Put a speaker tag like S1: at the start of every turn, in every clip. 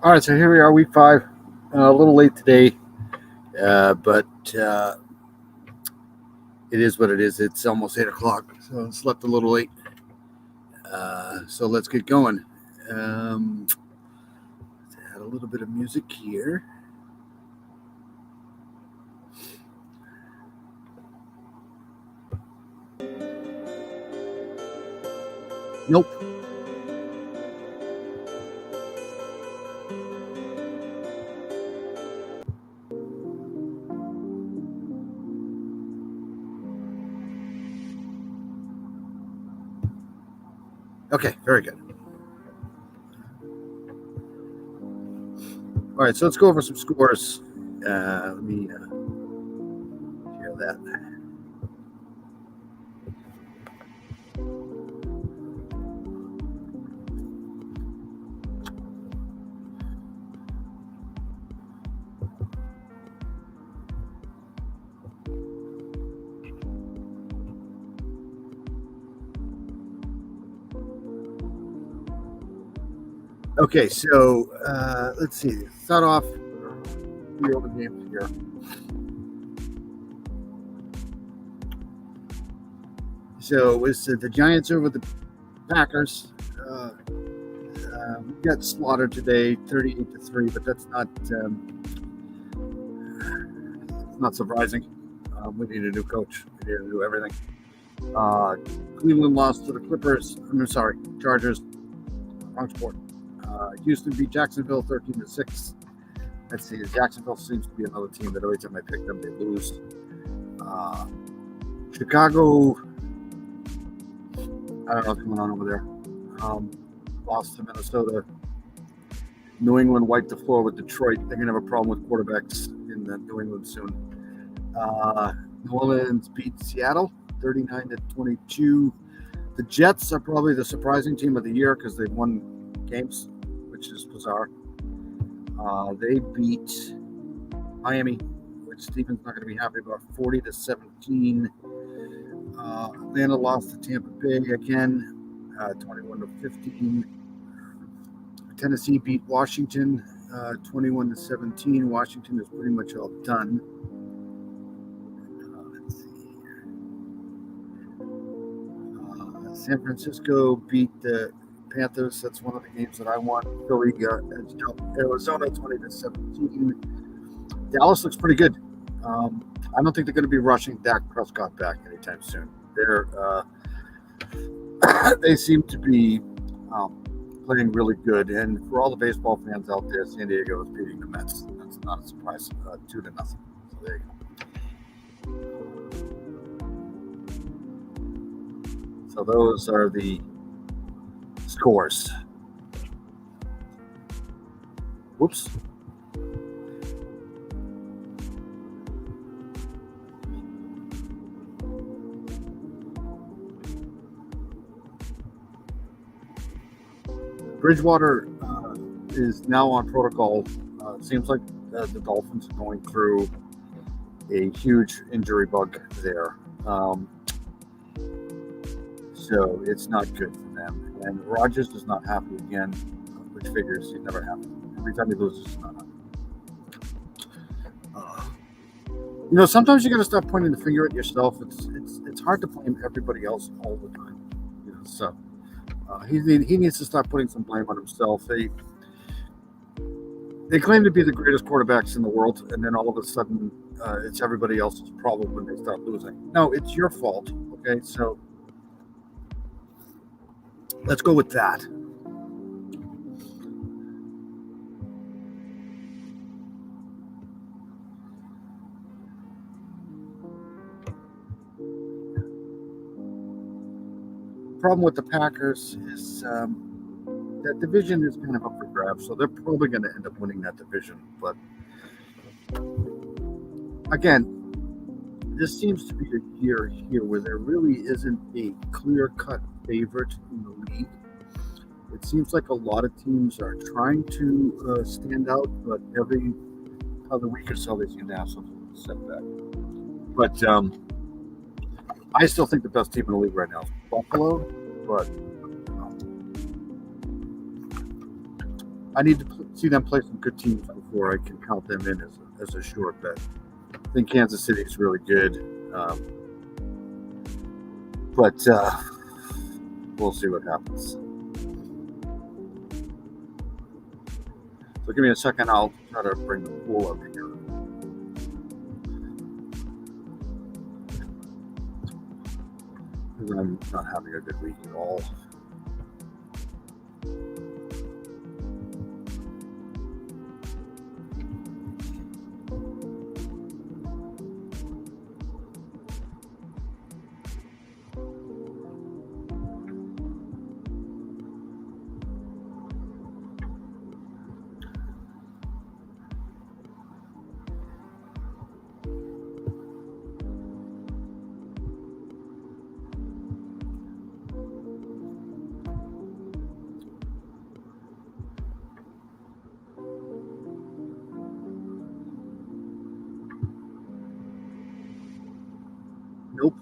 S1: All right, so here we are, week 5. A little late today, but it is what it is. It's almost 8 o'clock, so I slept a little late. So let's get going. Let's add a little bit of music here. Nope. Okay, very good. All right, so let's go over some scores. Let me share that. Okay, so let's see. Start off the other games here. So it was the Giants over the Packers. We got slaughtered today, 38-3, but that's not surprising. We need a new coach. We need to do everything. Cleveland lost to the Chargers. Wrong sport. Houston beat Jacksonville 13-6. Let's see. Jacksonville seems to be another team that every time I pick them, they lose. Chicago, I don't know what's going on over there. Lost to Minnesota. New England wiped the floor with Detroit. They're going to have a problem with quarterbacks in New England soon. New Orleans beat Seattle 39-22. The Jets are probably the surprising team of the year because they've won games, which is bizarre. They beat Miami, which Steven's not going to be happy about, 40-17. Atlanta lost to Tampa Bay again, 21-15. Tennessee beat Washington 21-17. Washington is pretty much all done. Let's see here. San Francisco beat the Panthers. That's one of the games that I want. Philly edged out Arizona 20-17. Dallas looks pretty good. I don't think they're going to be rushing Dak Prescott back anytime soon. They seem to be playing really good, and for all the baseball fans out there, San Diego is beating the Mets. That's not a surprise. 2-0. So there you go. So those are the scores. Whoops. Bridgewater is now on protocol. It seems like the Dolphins are going through a huge injury bug there. So it's not good for them. And Rodgers is not happy again, which figures he's never happy. Every time he loses, he's not happy. Sometimes you got to stop pointing the finger at yourself. It's hard to blame everybody else all the time. So he needs to stop putting some blame on himself. They claim to be the greatest quarterbacks in the world, and then all of a sudden, it's everybody else's problem when they start losing. No, it's your fault. Okay, so let's go with that. Problem with the Packers is that division is kind of up for grabs, so they're probably going to end up winning that division. But again, this seems to be a year here where there really isn't a clear-cut favorite in the league. It seems like a lot of teams are trying to stand out, but every other week or so they seem to have some setback. But I still think the best team in the league right now is Buffalo, but I need to see them play some good teams before I can count them in as a sure bet. I think Kansas City is really good, but we'll see what happens. So give me a second. I'll try to bring the pool up here. Because I'm not having a good week at all. Nope.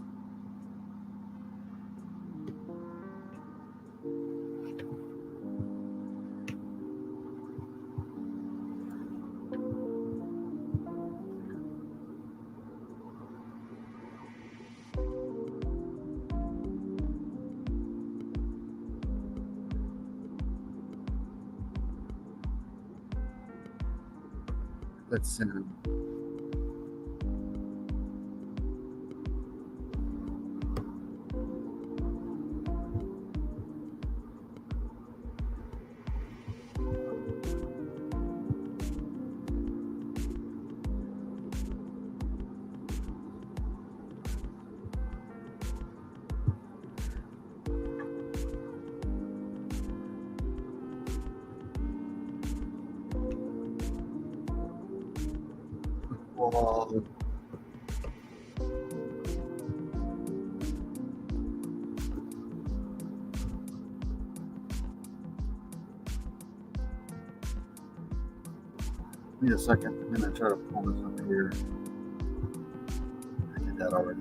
S1: Let's well, give me a second. I'm going to try to pull this up here. I did that already.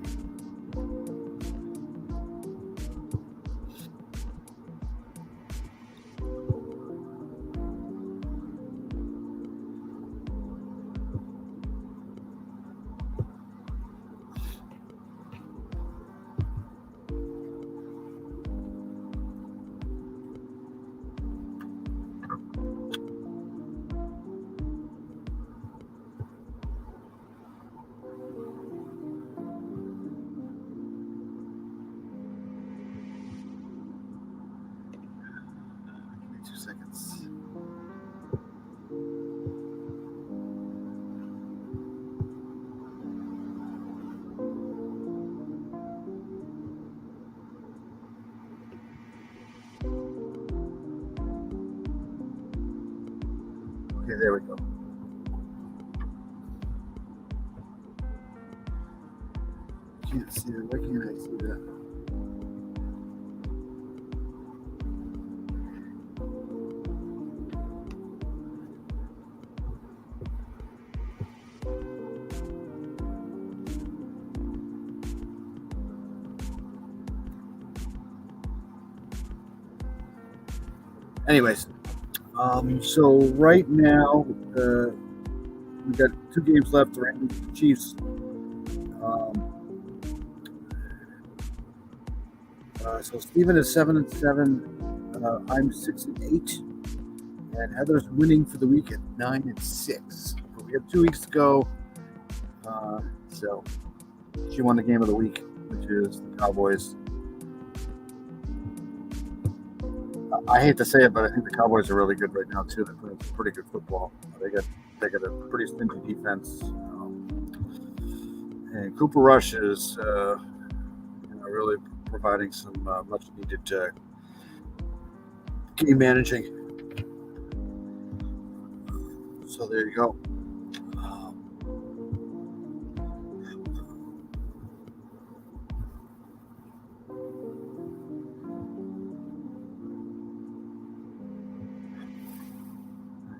S1: Give me 2 seconds. Okay, there we go. Can't see that. Why can't I see that? Anyways, so right now we've got 2 games left. The Rams and the Chiefs. So Steven is 7-7. I'm 6-8, and Heather's winning for the week at 9-6. But we have 2 weeks to go. So she won the game of the week, which is the Cowboys. I hate to say it, but I think the Cowboys are really good right now too. They're playing some pretty good football. They got a pretty stingy defense, and Cooper Rush is really providing some much needed game managing. So there you go.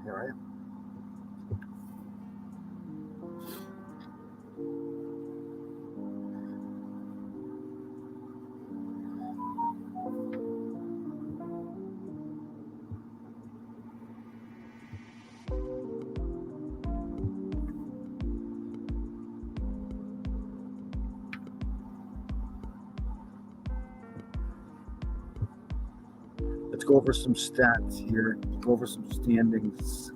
S1: Here I am. go over some stats here. Go over some standings.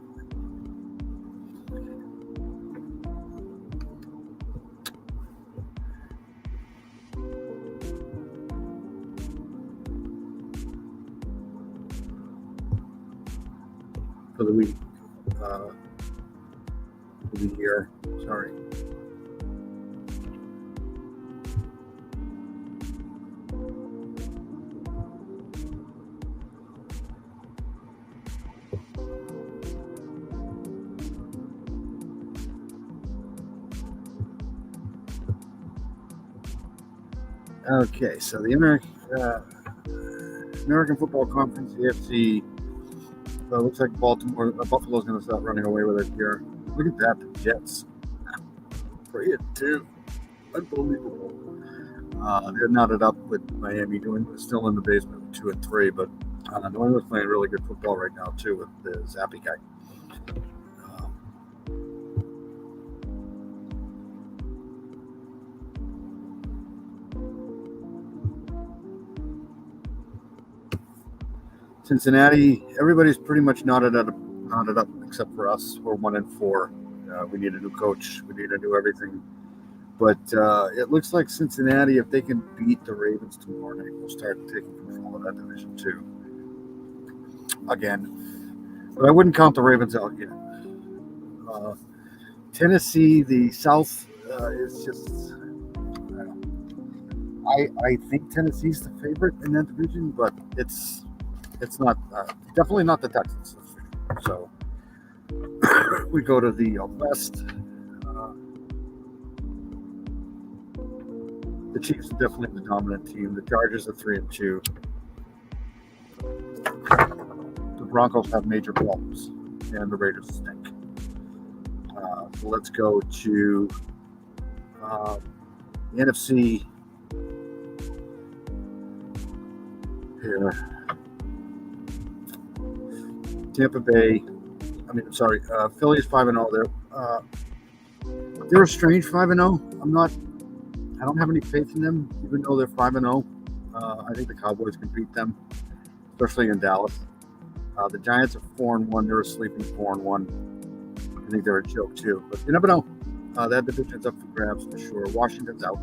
S1: For the week, for the year. Sorry. Okay, so the American Football Conference, AFC. So it looks like Buffalo's going to start running away with it here. Look at that, the Jets. 3-2. Unbelievable. They're knotted up with Miami, still in the basement with 2-3, but New England's playing really good football right now too with the Zappy guy. Cincinnati, everybody's pretty much knotted up except for us. We're 1-4. We need a new coach. We need to do everything. But it looks like Cincinnati, if they can beat the Ravens tomorrow night, will start taking control of that division too. Again. But I wouldn't count the Ravens out yet. Tennessee, the South is just... I think Tennessee's the favorite in that division, but it's not definitely not the Texans. So we go to the West. The Chiefs are definitely the dominant team. The Chargers are 3-2. The Broncos have major problems, and the Raiders stink. So let's go to the NFC here. Tampa Bay. Philly's 5-0. They're a strange 5-0. I don't have any faith in them, even though they're 5-0. I think the Cowboys can beat them, especially in Dallas. The Giants are 4-1. They're a sleeping 4-1. I think they're a joke too, but you never know. That division's up for grabs for sure. Washington's out.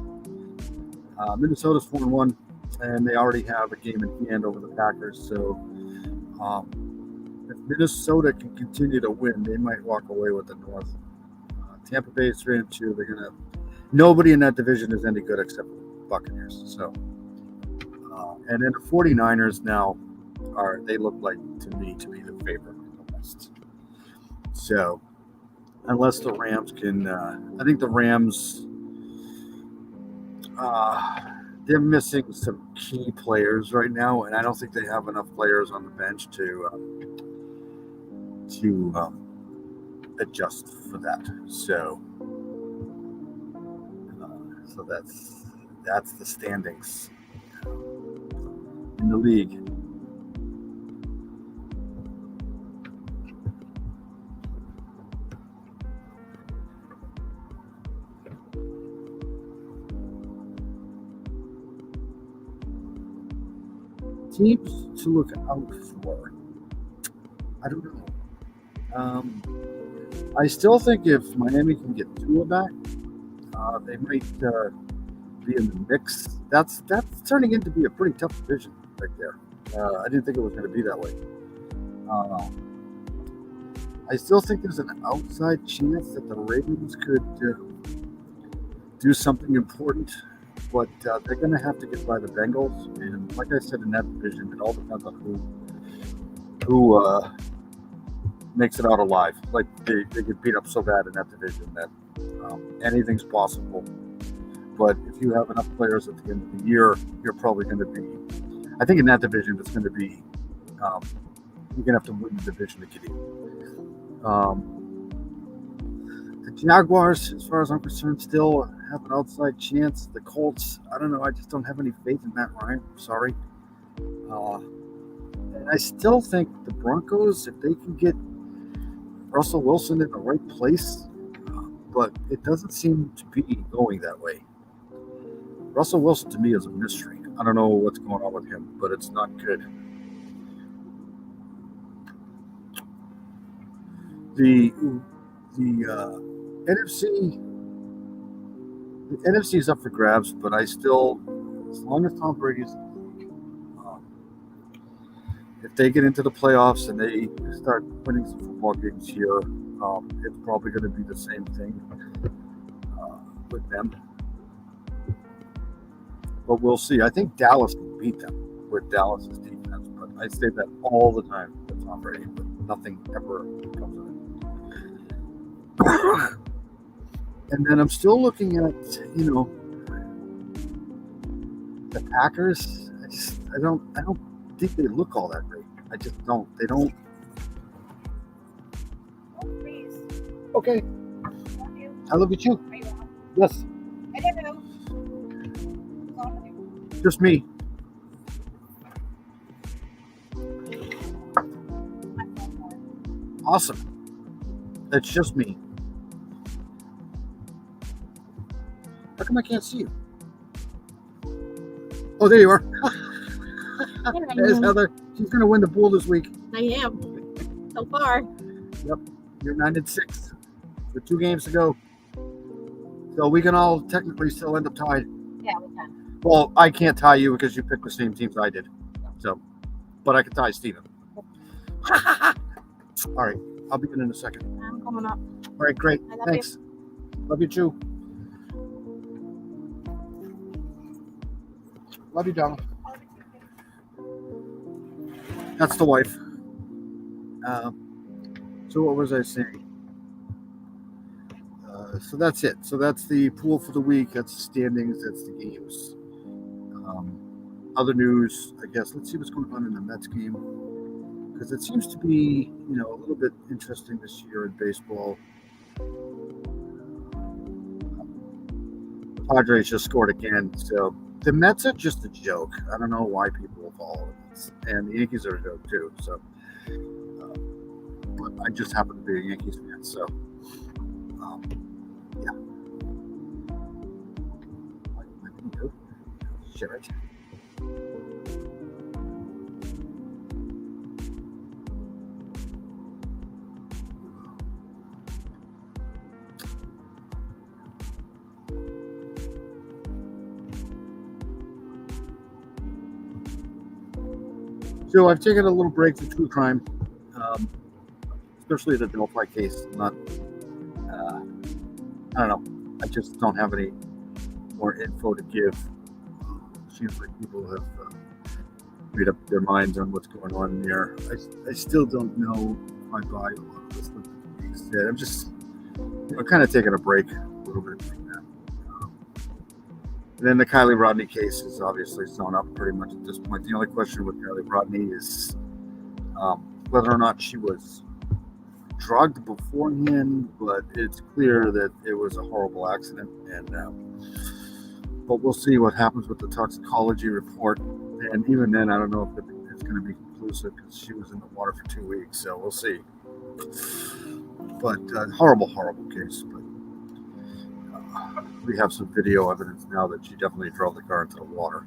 S1: Minnesota's 4-1, and they already have a game in hand over the Packers. So if Minnesota can continue to win, they might walk away with the North. Tampa Bay is 3-2. They're gonna. Nobody in that division is any good except the Buccaneers. So, and then the 49ers now they look like to me to be the favorite in the West. So, unless the Rams can, I think the Rams, they're missing some key players right now, and I don't think they have enough players on the bench to adjust for that. So that's the standings in the league. Teams to look out for. I don't know. I still think if Miami can get Tua back, they might be in the mix. That's turning into be a pretty tough division right there. I didn't think it was going to be that way. I still think there's an outside chance that the Ravens could do something important, but they're going to have to get by the Bengals. And like I said, in that division, it all depends on who makes it out alive. Like they get beat up so bad in that division that anything's possible. But if you have enough players at the end of the year, you're probably going to be. I think in that division, it's going to be. You're going to have to win the division to get in. The Jaguars, as far as I'm concerned, still have an outside chance. The Colts, I don't know. I just don't have any faith in Matt Ryan. I'm sorry. And I still think the Broncos, if they can get Russell Wilson in the right place, but it doesn't seem to be going that way. Russell Wilson, to me, is a mystery. I don't know what's going on with him, but it's not good. The NFC the NFC is up for grabs, but I still, as long as Tom Brady's, if they get into the playoffs and they start winning some football games here, it's probably going to be the same thing with them. But we'll see. I think Dallas can beat them with Dallas's defense, but I say that all the time with Tom Brady, but nothing ever comes of it. And then I'm still looking at, the Packers. I don't think they look all that great. I just don't. They don't. Okay. I love you too. Yes.
S2: I don't know.
S1: Just me. Awesome. That's just me. How come I can't see you? Oh, there you are. There's Heather. She's going to win the pool this week.
S2: I am. So far.
S1: Yep. You're 9-6 with 2 games to go. So we can all technically still end up tied.
S2: Yeah, we can.
S1: Well, I can't tie you because you picked the same teams I did. So, but I can tie Steven. All right. I'll be in a second.
S2: I'm coming up.
S1: All right, great.
S2: I love
S1: Thanks. Love you too. Love you, darling. That's the wife. So what was I saying? So that's it. So that's the pool for the week. That's the standings. That's the games. Other news, I guess. Let's see what's going on in the Mets game, because it seems to be, a little bit interesting this year in baseball. The Padres just scored again, so the Mets are just a joke. I don't know why people will follow it, and the Yankees are a joke too. So, but I just happen to be a Yankees fan, so yeah. Shit, right. So I've taken a little break from true crime, especially the Delphi case. I don't know. I just don't have any more info to give. Seems like people have made up their minds on what's going on there. I still don't know if I buy a lot of this stuff that's being said. I'm just kind of taking a break a little bit from that. And then the Kylie Rodney case is obviously sewn up pretty much at this point. The only question with Kylie Rodney is whether or not she was drugged beforehand, but it's clear that it was a horrible accident. And but we'll see what happens with the toxicology report. And even then, I don't know if it's going to be conclusive because she was in the water for 2 weeks. So we'll see. But horrible case. But we have some video evidence now that she definitely drove the car into the water.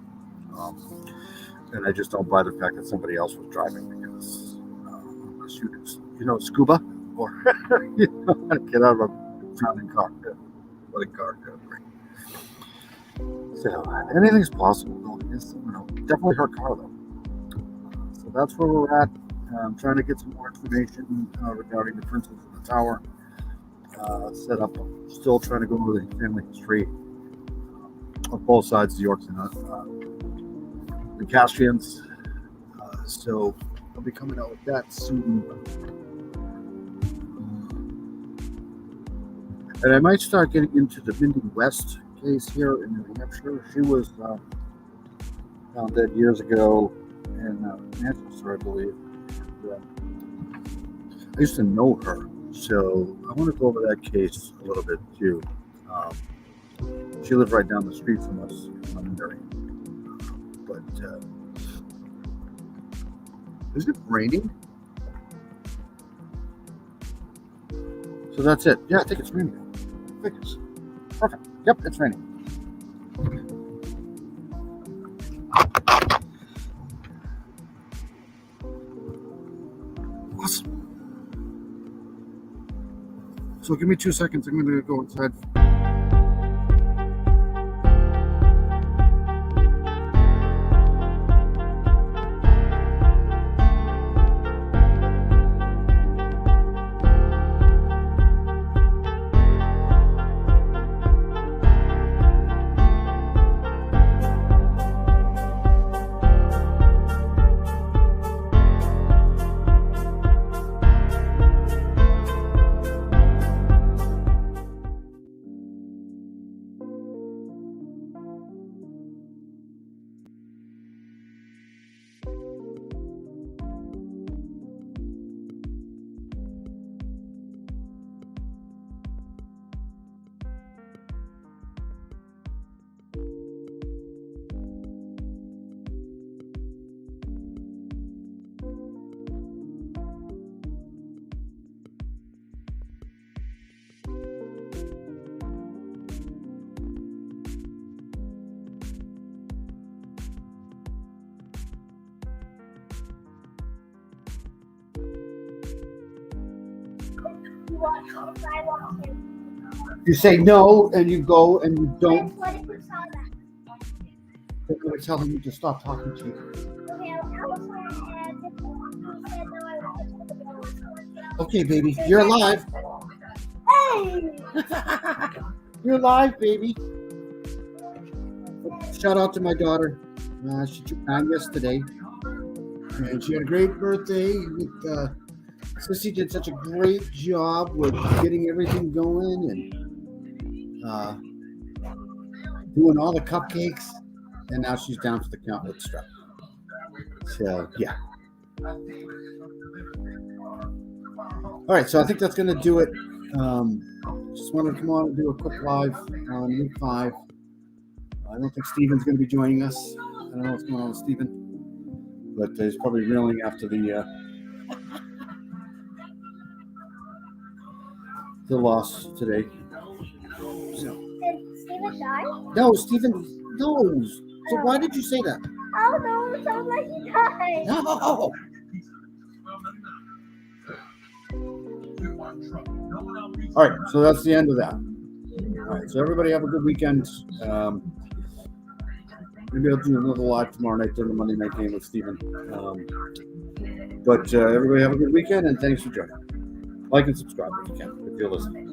S1: And I just don't buy the fact that somebody else was driving, because unless you know scuba or how to get out of a drowning car, flooding car. So anything's possible. Definitely her car though. So that's where we're at. I'm trying to get some more information regarding the Princess of the Tower. Set up. I'm still trying to go over the family history of both sides, the Yorks and the Castrians. So I'll be coming out with that soon. And I might start getting into the Mindy West case here in New Hampshire. She was found dead years ago in Manchester, I believe. I used to know her. So I want to go over that case a little bit too. She lived right down the street from us in Londonderry. But is it raining? So that's it. Yeah, I think it's raining. I think it's perfect. Yep, it's raining. Awesome. So give me 2 seconds. I'm going to go inside. You say no, and you go, and you don't. They're going to tell him to stop talking to you. Okay, baby, you're alive.
S2: Hey!
S1: You're alive, baby. Shout out to my daughter. She took 9 yesterday, and she had a great birthday. Sissy did such a great job with getting everything going and doing all the cupcakes, and now she's down for the count with strep. So yeah. All right, so I think that's going to do it. Just wanted to come on and do a quick live on week 5. I don't think Steven's going to be joining us. I don't know what's going on with Steven, but he's probably reeling after the loss today. So.
S2: Did Steven die?
S1: No, Steven knows. So why did you say that?
S2: Oh no, it sounds like he died.
S1: No. All right, so that's the end of that. All right, so everybody have a good weekend. Maybe I'll do another live tomorrow night during the Monday night game with Steven. But everybody have a good weekend, and thanks for joining. Like and subscribe if you can, if you're listening.